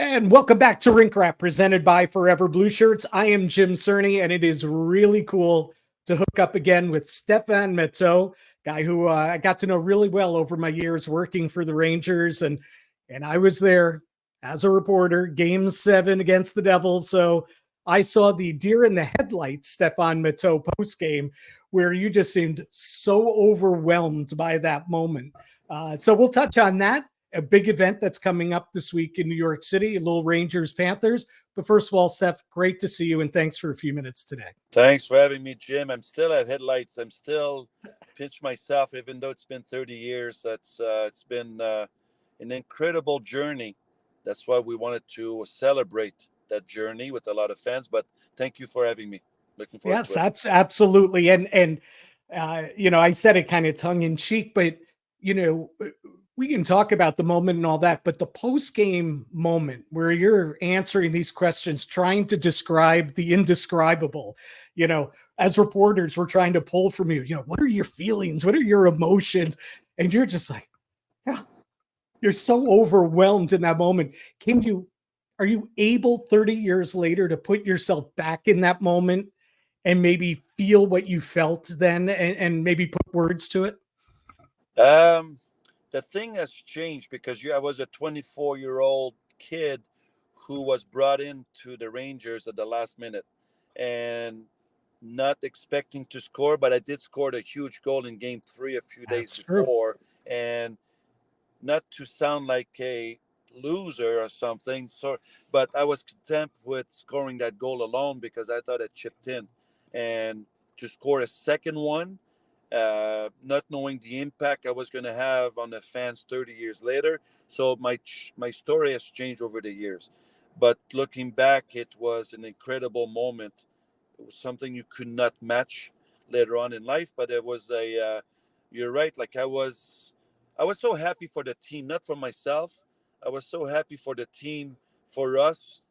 And welcome back to Rink Rap, presented by Forever Blue Shirts. I am Jim Cerny, and it is really cool to hook up again with Stephane Matteau, guy who I got to know really well over my years working for the Rangers, and I was there as a reporter, Game 7 against the Devils. So I saw the deer in the headlights Stephane Matteau post game, where you just seemed so overwhelmed by that moment. So we'll touch on that. A big event that's coming up this week in New York City, a little Rangers Panthers. But first of all, Steph, great to see you, and thanks for a few minutes today. Thanks for having me, Jim. I'm still at headlights. I'm still pinch myself, even though it's been 30 years. It's been an incredible journey. That's why we wanted to celebrate that journey with a lot of fans. But thank you for having me. Looking forward Yes, to it. absolutely. And I said it kind of tongue in cheek, but you know, we can talk about the moment and all that, but the post game moment where you're answering these questions, trying to describe the indescribable, as reporters, we're trying to pull from you, what are your feelings? What are your emotions? And you're just like, yeah, you're so overwhelmed in that moment. Are you able 30 years later to put yourself back in that moment and maybe feel what you felt then and maybe put words to it? Um, the thing has changed because I was a 24-year-old kid who was brought into the Rangers at the last minute, and not expecting to score, but I did score a huge goal in Game 3 a few days That's true. before, and not to sound like a loser or something. So, but I was content with scoring that goal alone because I thought it chipped in, and to score a second one, not knowing the impact I was going to have on the fans 30 years later. So my story has changed over the years, but looking back, it was an incredible moment. It was something you could not match later on in life, but it was you're right. Like I was so happy for the team, not for myself. I was so happy for the team, for us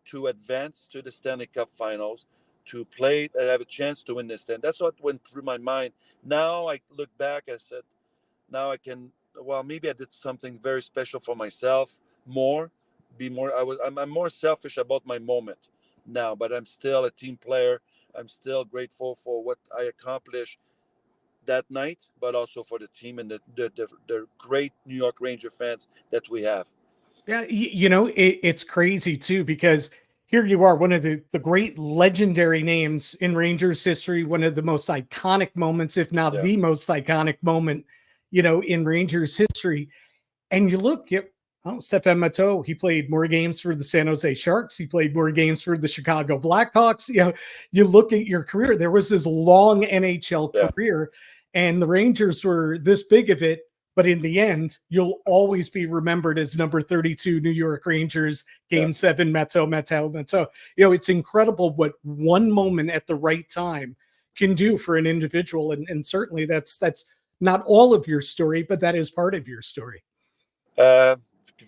to advance to the Stanley Cup Finals, to play and have a chance to win this thing. That's what went through my mind. Now I look back, I said, now I can. Well, maybe I did something very special for myself. More, be more. I'm more selfish about my moment now, but I'm still a team player. I'm still grateful for what I accomplished that night, but also for the team and the great New York Ranger fans that we have. Yeah, it's crazy too because here you are, one of the great legendary names in Rangers history, one of the most iconic moments, if not Yeah, the most iconic moment, in Rangers history. And you look at Stephane Matteau, he played more games for the San Jose Sharks. He played more games for the Chicago Blackhawks. You look at your career, there was this long NHL yeah, career, and the Rangers were this big of it. But in the end, you'll always be remembered as number 32 New York Rangers, yeah. Game 7, Matteau, Matteau, Matteau. It's incredible what one moment at the right time can do for an individual. And certainly that's not all of your story, but that is part of your story. Uh,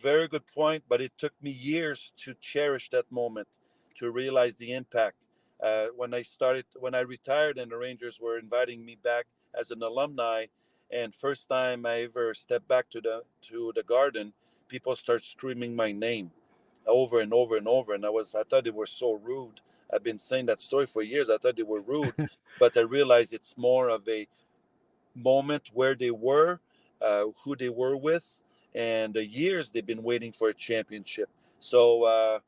Very good point, but it took me years to cherish that moment, to realize the impact. When I retired and the Rangers were inviting me back as an alumni, and first time I ever stepped back to the garden, people start screaming my name over and over and over, and I thought they were so rude. I've been saying that story for years. I thought they were rude, but I realized it's more of a moment where they were, who they were with, and the years they've been waiting for a championship. So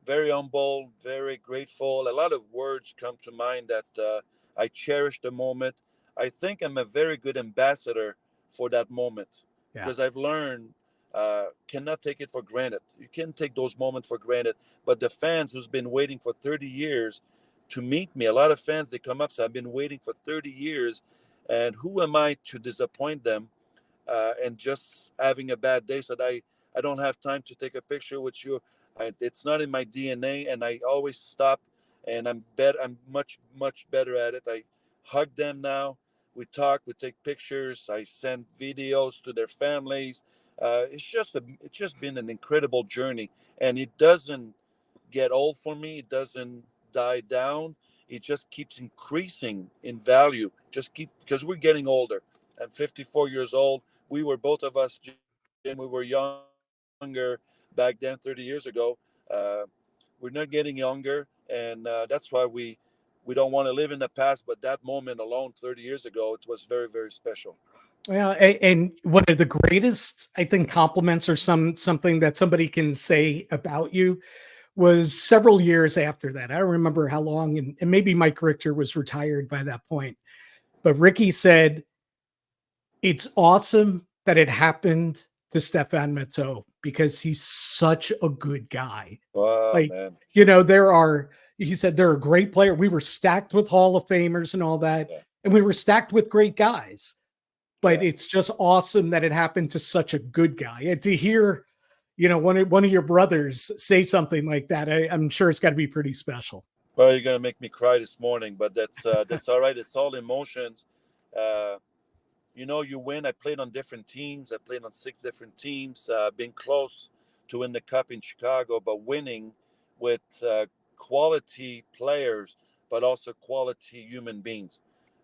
very humble, very grateful. A lot of words come to mind that I cherish the moment. I think I'm a very good ambassador for that moment Yeah. because I've learned cannot take it for granted. You can't take those moments for granted. But the fans who's been waiting for 30 years to meet me, a lot of fans they come up say I've been waiting for 30 years, and who am I to disappoint them and just having a bad day so that I don't have time to take a picture with you. It's not in my DNA, and I always stop, and I'm much better at it. I hug them now. We talk, we take pictures. I send videos to their families. It's just been an incredible journey, and it doesn't get old for me. It doesn't die down. It just keeps increasing in value. Just keep because we're getting older. I'm 54 years old. We were both of us, Jim. We were younger, but back then, 30 years ago. We're not getting younger, and that's why we don't want to live in the past. But that moment alone, 30 years ago, it was very, very special. Yeah, and one of the greatest, I think, compliments or something that somebody can say about you was several years after that. I don't remember how long, and maybe Mike Richter was retired by that point. But Ricky said, it's awesome that it happened to Stephane Matteau because he's such a good guy. Wow, Like, man. he said, they're a great player. We were stacked with Hall of Famers and all that. Yeah. And we were stacked with great guys. But Yeah. it's just awesome that it happened to such a good guy. And to hear, one of your brothers say something like that, I'm sure it's got to be pretty special. Well, you're gonna make me cry this morning, but that's all right. It's all emotions. Uh, you win. I played on different teams. I played on 6 different teams. Been close to win the cup in Chicago, but winning with quality players, but also quality human beings.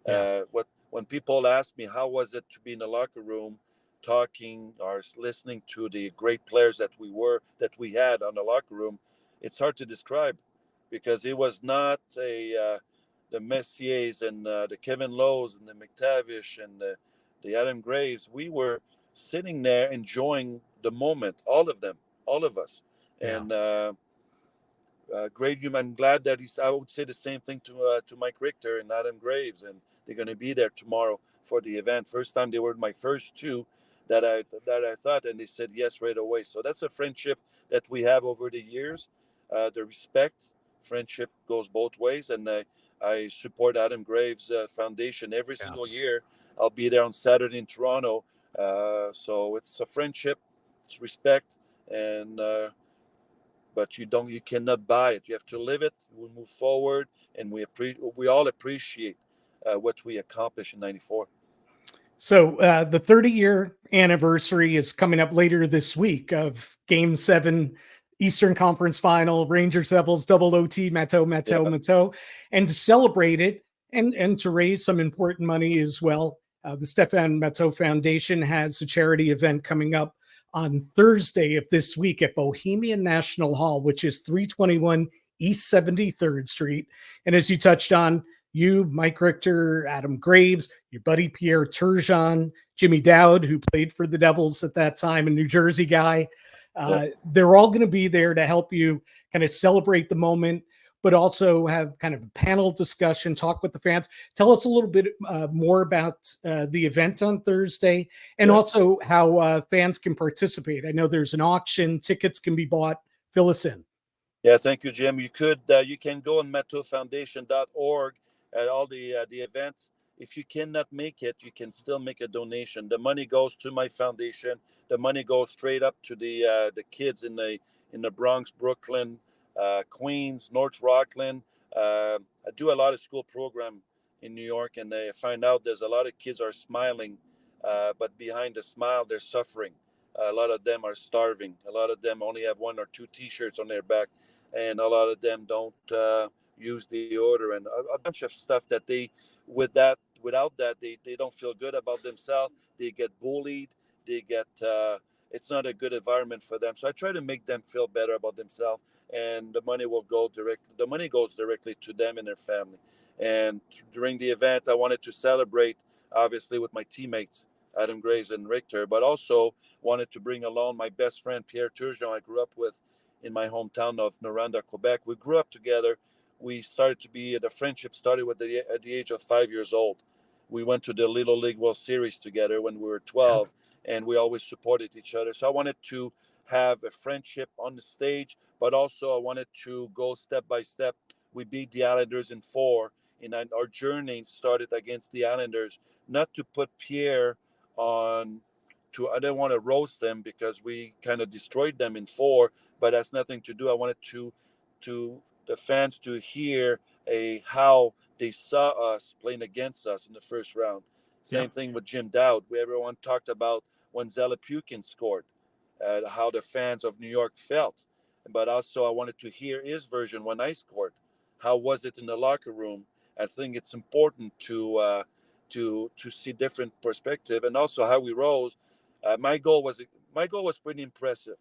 Yeah. When people ask me how was it to be in the locker room, talking or listening to the great players that we had on the locker room, it's hard to describe because it was not the Messiers and the Kevin Lowe's and the McTavish and the Adam Graves. We were sitting there enjoying the moment, all of them, all of us. Yeah. And great human. I'm glad that I would say the same thing to Mike Richter and Adam Graves, and they're going to be there tomorrow for the event. First time they were my first 2 that I thought, and they said yes right away. So that's a friendship that we have over the years. The respect, friendship goes both ways, and I support Adam Graves Foundation every Yeah. single year. I'll be there on Saturday in Toronto. So it's a friendship, it's respect, and but you cannot buy it. You have to live it. We move forward, and we all appreciate what we accomplished in '94. So the 30-year anniversary is coming up later this week of Game 7, Eastern Conference Final, Rangers Devils, double OT, Matteau. And to celebrate it and to raise some important money as well, the Stephane Matteau Foundation has a charity event coming up on Thursday of this week at Bohemian National Hall, which is 321 East 73rd Street. And as you touched on, you, Mike Richter, Adam Graves, your buddy Pierre Turgeon, Jimmy Dowd, who played for the Devils at that time, a New Jersey guy. They're all going to be there to help you kind of celebrate the moment, but also have kind of a panel discussion, talk with the fans. Tell us a little bit more about the event on Thursday and also how fans can participate. I know there's an auction, tickets can be bought. Fill us in. Yeah, thank you, Jim. You can go on matteaufoundation.org at all the events. If you cannot make it, you can still make a donation. The money goes to my foundation. The money goes straight up to the kids in the Bronx, Brooklyn, Queens, North Rockland. I do a lot of school program in New York, and I find out there's a lot of kids are smiling, but behind the smile, they're suffering. A lot of them are starving. A lot of them only have 1 or 2 T-shirts on their back, and a lot of them don't use the order and a bunch of stuff that without that they don't feel good about themselves. They get bullied. They get it's not a good environment for them. So I try to make them feel better about themselves, and the money goes directly to them and their family. And during the event, I wanted to celebrate, obviously, with my teammates Adam Graves and Richter, but also wanted to bring along my best friend Pierre Turgeon I grew up with in my hometown of Noranda, Quebec. We grew up together. The friendship started at the age of 5 years old. We went to the Little League World Series together when we were 12, and we always supported each other. So I wanted to have a friendship on the stage, but also I wanted to go step by step. We beat the Islanders in 4, and our journey started against the Islanders. Not to put Pierre on, I didn't want to roast them because we kind of destroyed them in 4, but that's nothing to do. I wanted to the fans to hear how they saw us playing against us in the first round. Same thing with Jim Dowd. Everyone talked about when Zelepukin scored, how the fans of New York felt. But also I wanted to hear his version when I scored. How was it in the locker room? I think it's important to see different perspective, and also how we rose. My goal was pretty impressive.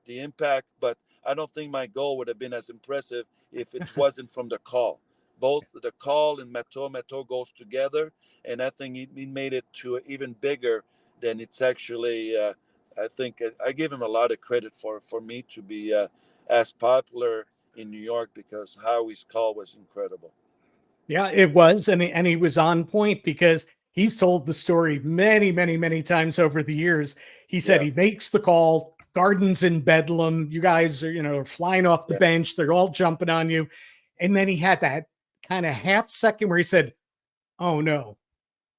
the impact, but I don't think my goal would have been as impressive if it wasn't from the call. Both the call and Matteau goes together, and I think he made it to even bigger than it's actually. I think I give him a lot of credit for me to be as popular in New York, because how his call was incredible. Yeah, it was, and he was on point because he's told the story many, many, many times over the years. He said Yeah, he makes the call, Garden's in bedlam, you guys are, flying off the yeah. bench, they're all jumping on you. And then he had that kind of half second where he said, "Oh no,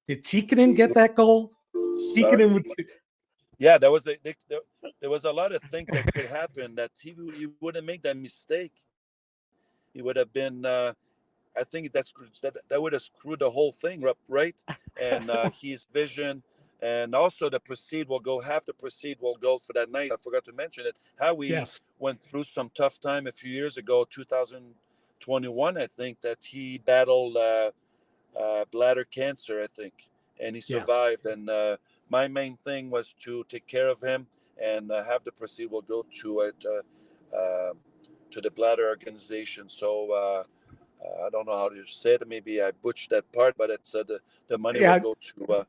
did Tikkanen get that goal?" Sorry. Tikkanen would, Yeah, there was a lot of things that could happen that he wouldn't make that mistake. He would have been. I think that would have screwed the whole thing up, right? And his vision, and also the proceed will go. Half the proceed will go for that night. I forgot to mention it. How we yes, went through some tough time a few years ago, 2021, I think, that he battled bladder cancer, I think, and he yes. survived. And my main thing was to take care of him, and have the proceed will go to the bladder organization. So. I don't know how to say it. Maybe I butchered that part, but it's the money will Yeah, go to.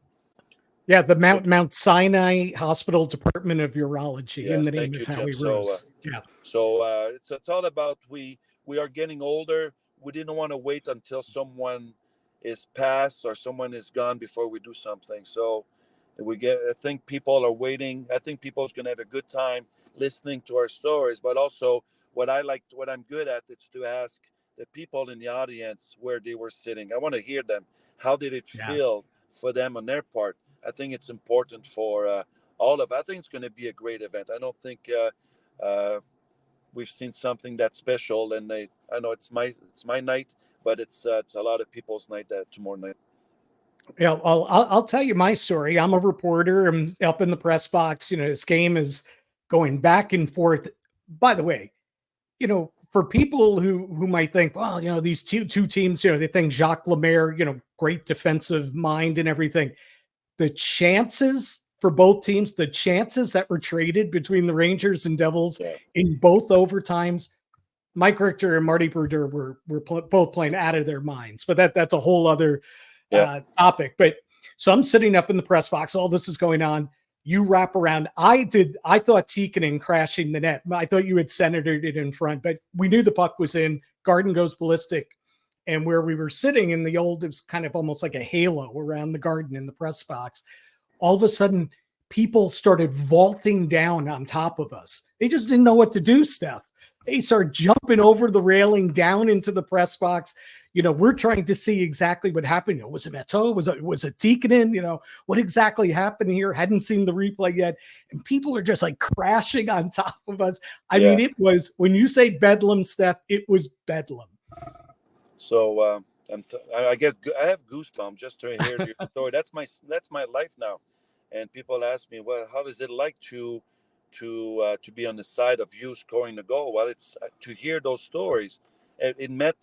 yeah, the So Mount Sinai Hospital Department of Urology in yes, the name thank of you, Jim. Howie Rose. Yeah. It's all about we are getting older. We didn't want to wait until someone is passed or someone is gone before we do something. So I think people are waiting. I think people's going to have a good time listening to our stories. But also, what I'm good at, is to ask the people in the audience where they were sitting. I want to hear them. How did it Yeah. feel for them on their part? I think it's important for all of. I think it's going to be a great event. I don't think we've seen something that special, and I know it's my night, but it's a lot of people's night that tomorrow night. Yeah, well, I'll tell you my story. I'm a reporter. I'm up in the press box. This game is going back and forth. By the way, for people who might think, well, these two teams, they think Jacques Lemaire, great defensive mind and everything. The chances for both teams, the chances that were traded between the Rangers and Devils Yeah, in both overtimes, Mike Richter and Marty Brodeur were both playing out of their minds. But that's a whole other yeah, topic. But so I'm sitting up in the press box. All this is going on. You wrap around. I thought Tikkanen crashing the net. I thought you had centered it in front, but we knew the puck was in. Garden goes ballistic. And where we were sitting in the old, it was kind of almost like a halo around the Garden in the press box. All of a sudden, people started vaulting down on top of us. They just didn't know what to do, Steph. They started jumping over the railing down into the press box. We're trying to see exactly what happened. Was it Matteau? Was it Tikkanen? What exactly happened here? Hadn't seen the replay yet. And people are just like crashing on top of us. I yeah. mean, it was, when you say bedlam, Steph, it was bedlam. So I have goosebumps just to hear your story. That's my life now, and people ask me, well, how is it like to be on the side of you scoring the goal? Well, it's to hear those stories. It meant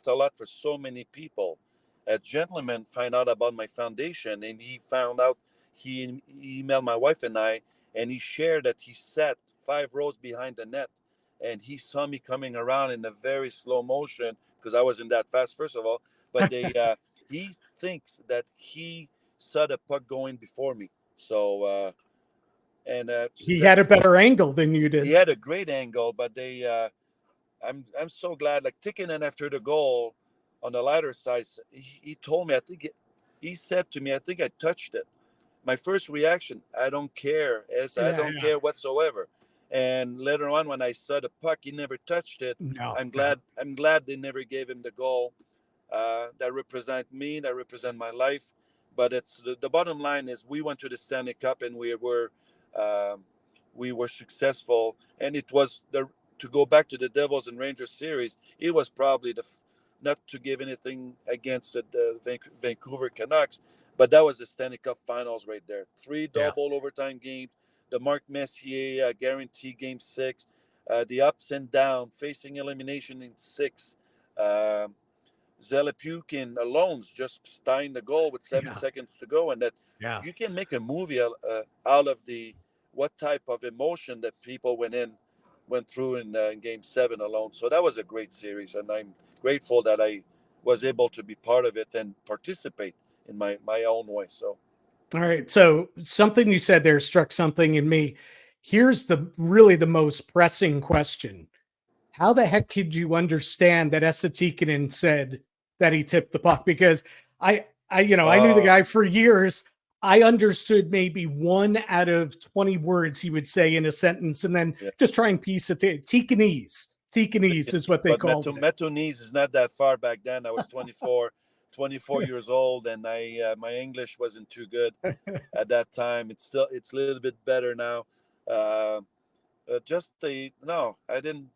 a lot for so many people. A gentleman found out about my foundation, and he found out he emailed my wife and I, and he shared that he sat 5 rows behind the net, and he saw me coming around in a very slow motion because I wasn't that fast, first of all. But he thinks that he saw the puck going before me. So and He had a that's better angle than you he did. had a great angle, but I'm so glad. Like Tikkanen after the goal on the lighter side, he told me, he said to me, I think I touched it. My first reaction, I don't care, I Yeah, don't yeah. care whatsoever. And later on, when I saw the puck, he never touched it. No, I'm no. glad. I'm glad they never gave him the goal. That represent me. That represent my life. But it's the bottom line is we went to the Stanley Cup and um, we were successful. And it was to go back to the Devils and Rangers series. It was probably not to give anything against the Vancouver Canucks, but that was the Stanley Cup Finals right there. Three Yeah. double overtime games. The Mark Messier guarantee game six. The ups and downs, facing elimination in six. Um, Zelepukin alone just tying the goal with seven Yeah. seconds to go, and that Yeah. you can make a movie out of the what type of emotion that people went through in Game 7 alone. So that was a great series, and I'm grateful that I was able to be part of it and participate in my own way. So. All right. So something you said there struck something in me. Here's the most pressing question. How the heck could you understand that Esa Tikkanen said that he tipped the puck? Because I knew the guy for years. I understood maybe 1 out of 20 words he would say in a sentence, and then just try and piece it together. Tikkanese is what they called it. Matteau is not that far back then. I was 24 years old, and my English wasn't too good at that time. It's a little bit better now. I didn't.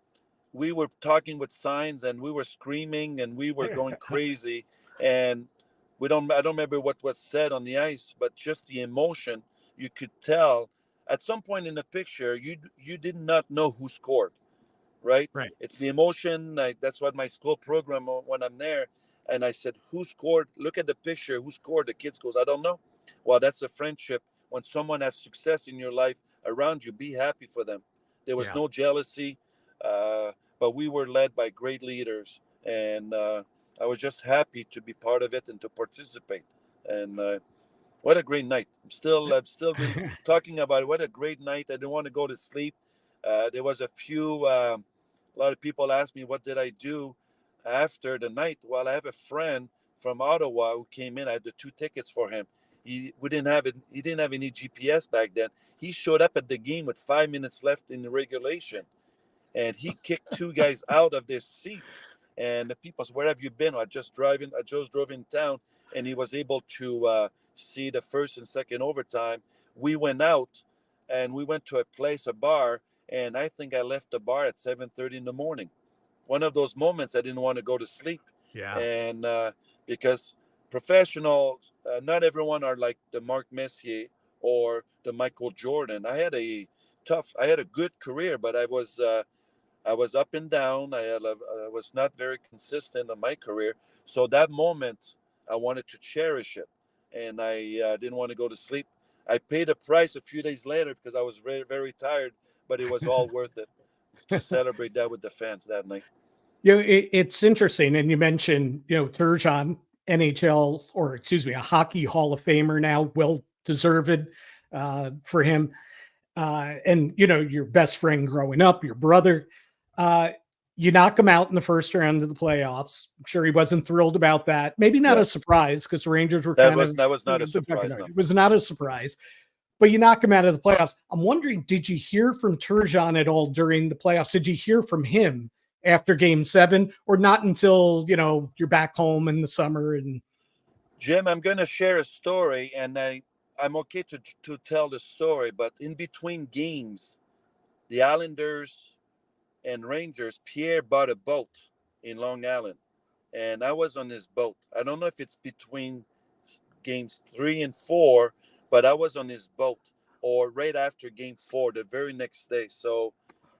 We were talking with signs, and we were screaming, and we were going crazy, and I don't remember what was said on the ice, but just the emotion, you could tell. At some point in the picture, you did not know who scored, right? Right. It's the emotion. That's what my school program when I'm there, and I said, "Who scored? Look at the picture. Who scored?" The kids goes, "I don't know." Well, that's a friendship. When someone has success in your life around you, be happy for them. There was no jealousy, but we were led by great leaders, and I was just happy to be part of it and to participate. And what a great night! I'm still really talking about it. What a great night! I didn't want to go to sleep. There was a lot of people asked me what did I do after the night. Well, I have a friend from Ottawa who came in. I had the 2 tickets for him. He didn't have it. He didn't have any GPS back then. He showed up at the game with 5 minutes left in the regulation, and he kicked 2 guys out of their seat. And the people said, "Where have you been?" I just drove in town, and he was able to see the first and second overtime. We went out, and we went to a bar, and I think I left the bar at 7:30 in the morning. One of those moments I didn't want to go to sleep. Yeah. And because professionals, not everyone are like the Mark Messier or the Michael Jordan. I had a good career, but I was up and down. I was not very consistent in my career. So that moment, I wanted to cherish it, and I didn't want to go to sleep. I paid a price a few days later because I was very, very tired, but it was all worth it to celebrate that with the fans that night. It's interesting, and you mentioned Turgeon, NHL, or excuse me, a hockey Hall of Famer now, well deserved for him. And your best friend growing up, your brother, you knock him out in the first round of the playoffs. I'm sure he wasn't thrilled about that. Maybe not a surprise because the Rangers were that was not a surprise. No. It was not a surprise, but you knock him out of the playoffs. I'm wondering, did you hear from Turgeon at all during the playoffs? Did you hear from him after Game 7, or not until you're back home in the summer? And Jim, I'm going to share a story, and I'm okay to tell the story, but in between games, the Islanders and Rangers, Pierre bought a boat in Long Island, and I was on his boat. I don't know if it's between games 3 and 4, but I was on his boat, or right after Game 4, the very next day. So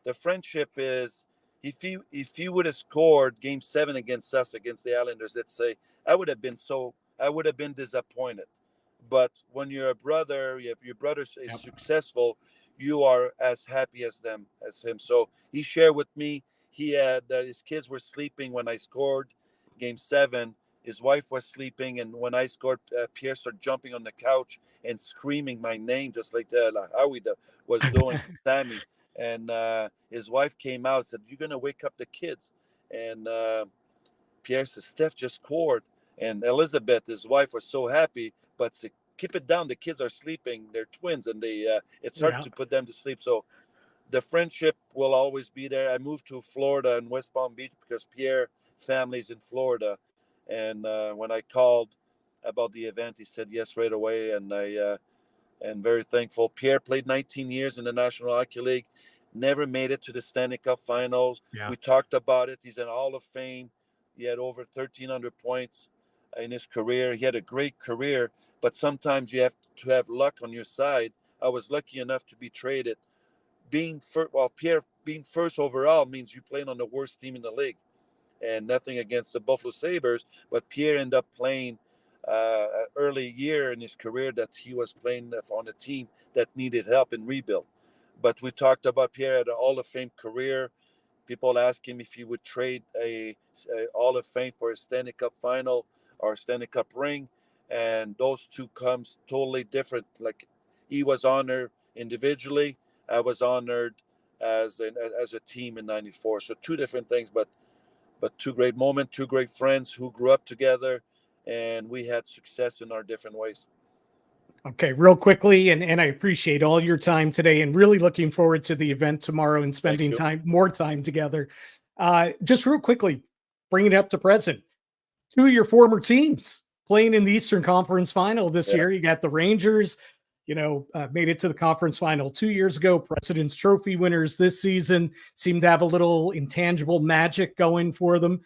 the friendship is, if he would have scored Game 7 against us, against the Islanders, let's say, I would have been disappointed. But when you're a brother, if your brother is successful, you are as happy as him. So he shared with me, he had his kids were sleeping when I scored Game 7. His wife was sleeping, and when I scored, Pierre started jumping on the couch and screaming my name, just like Howie was doing, Sammy. And his wife came out and said, "You're going to wake up the kids." And Pierre said, "Steph just scored." And Elizabeth, his wife, was so happy, but said, "Keep it down. The kids are sleeping. They're twins, and it's hard to put them to sleep." So the friendship will always be there. I moved to Florida and West Palm Beach because Pierre family's in Florida. And when I called about the event, he said yes right away. And I am very thankful. Pierre played 19 years in the National Hockey League, never made it to the Stanley Cup Finals. Yeah. We talked about it. He's in Hall of Fame. He had over 1,300 points in his career. He had a great career, but sometimes you have to have luck on your side. I was lucky enough to be traded. Pierre being first overall means you played on the worst team in the league. And nothing against the Buffalo Sabres, but Pierre ended up playing early year in his career that he was playing on a team that needed help in rebuild. But we talked about Pierre had a Hall of Fame career. People ask him if he would trade a Hall of Fame for a Stanley Cup final or a Stanley Cup ring, and those two comes totally different. Like he was honored individually, I was honored as a team in '94. So two different things, but two great moments, two great friends who grew up together, and we had success in our different ways. Okay, real quickly, and I appreciate all your time today and really looking forward to the event tomorrow and spending more time together. Just real quickly, bring it up to present. Two of your former teams playing in the Eastern Conference Final this year. You got the Rangers, made it to the conference final 2 years ago. President's Trophy winners this season seem to have a little intangible magic going for them.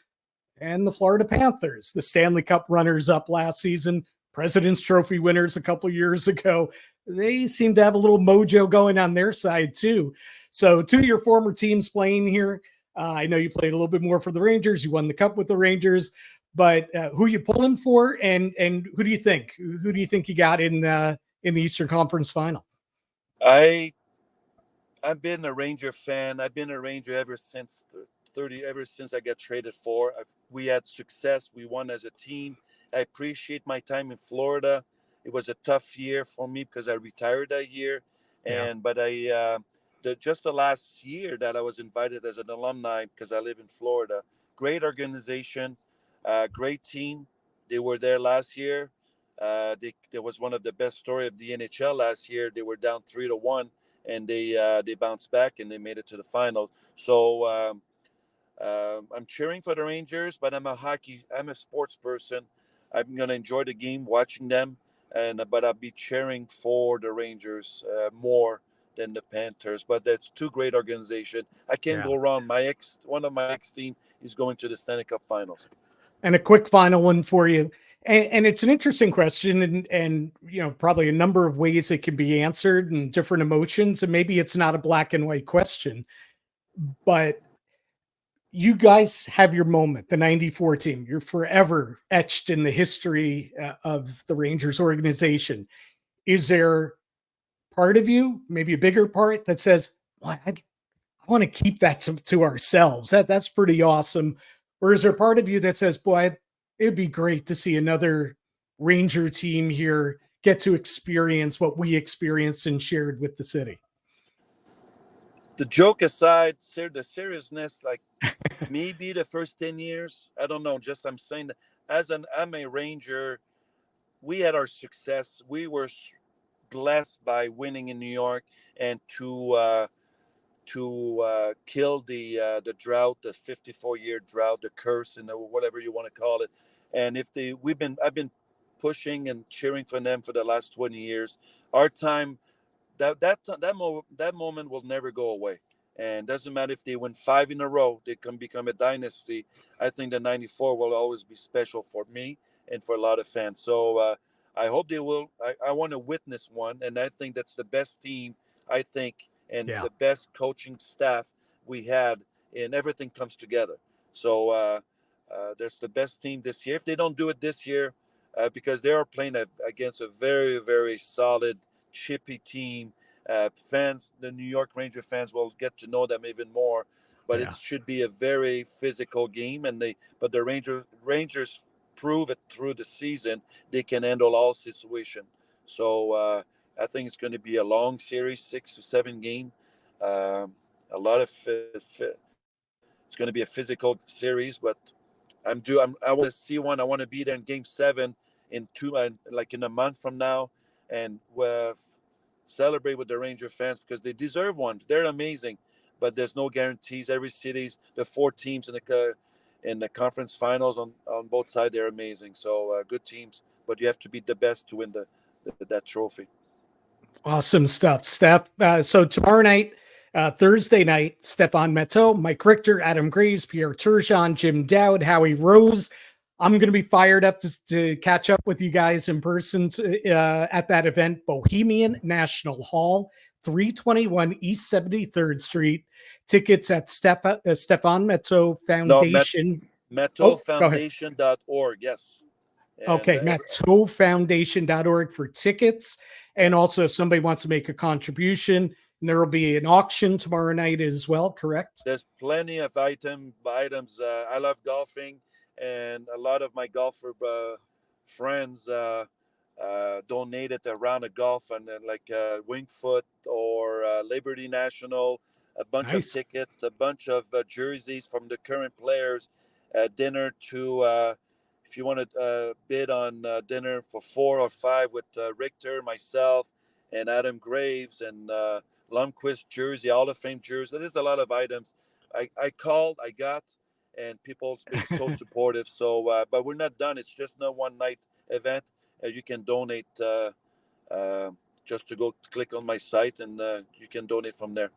And the Florida Panthers, the Stanley Cup runners-up last season, President's Trophy winners a couple years ago. They seem to have a little mojo going on their side too. So two of your former teams playing here. I know you played a little bit more for the Rangers. You won the Cup with the Rangers. But who you pulling for, and who do you think? Who do you think you got in the Eastern Conference Final? I've been a Ranger fan. I've been a Ranger ever since I got traded for. We had success. We won as a team. I appreciate my time in Florida. It was a tough year for me because I retired that year, but just the last year that I was invited as an alumni because I live in Florida. Great organization, great team. They were there last year. There was one of the best story of the NHL last year. They were down 3-1, and they bounced back and they made it to the final. So I'm cheering for the Rangers, but I'm a sports person. I'm gonna enjoy the game, watching them, but I'll be cheering for the Rangers more than the Panthers. But that's two great organizations. I can't go wrong. One of my ex team is going to the Stanley Cup Finals. And a quick final one for you. And it's an interesting question, and probably a number of ways it can be answered and different emotions. And maybe it's not a black and white question, but you guys have your moment, the 94 team. You're forever etched in the history of the Rangers organization. Is there part of you, maybe a bigger part, that says, well, I want to keep that to ourselves? That's pretty awesome. Or is there part of you that says, boy, it'd be great to see another Ranger team here get to experience what we experienced and shared with the city? The joke aside, the seriousness, like maybe the first 10 years, I don't know. Just I'm saying that I'm a Ranger, we had our success. We were blessed by winning in New York and to kill the drought, the 54-year drought, the curse, and whatever you want to call it. And I've been pushing and cheering for them for the last 20 years. Our time, that moment will never go away. And doesn't matter if they win 5 in a row, they can become a dynasty. I think the 94 will always be special for me and for a lot of fans. So I hope they will. I want to witness one, and I think that's the best team, I think, and the best coaching staff we had, and everything comes together. So there's the best team this year. If they don't do it this year, because they are playing against a very, very solid, chippy team, fans, the New York Ranger fans will get to know them even more. But it should be a very physical game, but the Rangers prove it through the season they can handle all situation. So I think it's going to be a long series, 6 to 7 game. A lot of it's going to be a physical series, but I want to see one. I want to be there in Game 7 in a month from now, and celebrate with the Ranger fans because they deserve one. They're amazing, but there's no guarantees. Every city's the 4 teams in the conference finals on both sides. They're amazing. So good teams, but you have to be the best to win that trophy. Awesome stuff, Steph. So tomorrow night, Thursday night, Stephane Matteau, Mike Richter, Adam Graves, Pierre Turgeon, Jim Dowd, Howie Rose. I'm going to be fired up to catch up with you guys in person at that event, Bohemian National Hall, 321 East 73rd Street. Tickets at Stephane Matteau Foundation. MatteauFoundation.org. Yes. And Okay, MatteauFoundation.org for tickets. And also, if somebody wants to make a contribution, there will be an auction tomorrow night as well, correct? there's plenty of items. I love golfing, and a lot of my golfer friends donated a round of golf, and then like Wingfoot or Liberty National, a bunch of Nice. tickets, a bunch of jerseys from the current players, dinner to. If you want to bid on dinner for 4 or 5 with Richter, myself, and Adam Graves, and Lundqvist jersey, Hall of Fame jersey. There's a lot of items. I called, I got, and people's been so supportive. So, but we're not done. It's just no one night event. You can donate just to go click on my site, and you can donate from there.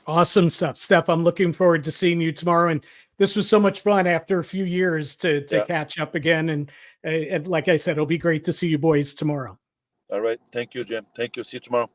Awesome stuff, Steph. I'm looking forward to seeing you tomorrow. And this was so much fun after a few years to catch up again. And like I said, it'll be great to see you boys tomorrow. All right. Thank you, Jim. Thank you. See you tomorrow.